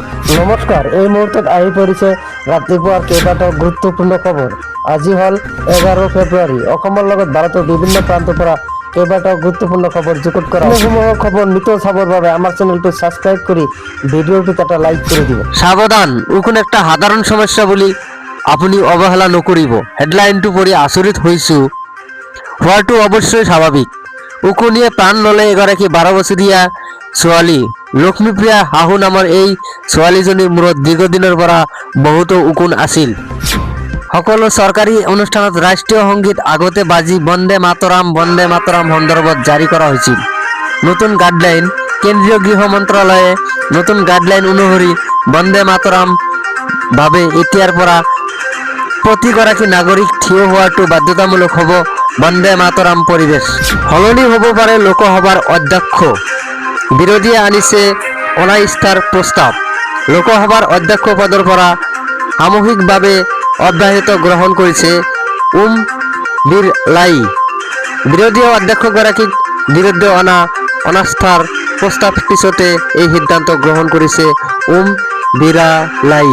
নমস্কাৰ, এই মুহূৰ্তত আহি পৰিছে ৰাতিপুৱাৰ কেইবাটাও গুৰুত্বপূৰ্ণ খবৰ। আজি হ'ল 11 ফেব্ৰুৱাৰী। অসমৰ লগত ভাৰতৰ বিভিন্ন প্ৰান্তৰ পৰা কেইবাটাও গুৰুত্বপূৰ্ণ খবৰ যুগুত কৰা। এনেসমূহৰ খবৰ নিতৌ চাবৰ বাবে আমাৰ চেনেলটো সাবস্ক্ৰাইব কৰি ভিডিওটিতে একটা লাইক কৰে দিব। সাবধান, উকুন একটা সাধাৰণ সমস্যা বুলি আপুনি অৱহেলা নকৰিব। হেডলাইনটো পঢ়ি আচৰিত হৈছো হোৱাটো অৱশ্যই স্বাভাৱিক। উকুনিয়ে প্ৰাণ ল'লে এগৰাকী 12 বছৰীয়া ছোৱালী। লক্ষ্মীপ্ৰিয়া সাহু নামৰ এই ছোৱালীজনীৰ মূৰত দীৰ্ঘদিনৰ পৰা বহুতো উকুন আছিল। সকলো চৰকাৰী অনুষ্ঠানত ৰাষ্ট্ৰীয় সংগীত আগতে বাজি বন্দে মাতৰম সন্দৰ্ভত জাৰি কৰা হৈছিল নতুন গাইডলাইন। কেন্দ্ৰীয় গৃহ মন্ত্ৰালয়ে নতুন গাইডলাইন অনুসৰি বন্দে মাতৰম বাবে এতিয়াৰ পৰা প্ৰতিগৰাকী নাগৰিক থিয় হোৱাটো বাধ্যতামূলক হ'ব। বন্দে মাতৰম পৰিৱেশ সলনি হ'ব পাৰে লোকসভাৰ অধ্যক্ষ। বিৰোধীয়ে আনিছে অনাস্থাৰ প্ৰস্তাৱ। লোকসভাৰ অধ্যক্ষ পদৰ পৰা সামূহিকভাৱে অব্যাহতি গ্ৰহণ কৰিছে ওম বিৰলাই। বিৰোধী অধ্যক্ষগৰাকীৰ বিৰুদ্ধে অনা অনাস্থাৰ প্ৰস্তাৱ পিছতে এই সিদ্ধান্ত গ্ৰহণ কৰিছে ওম বিৰলাই।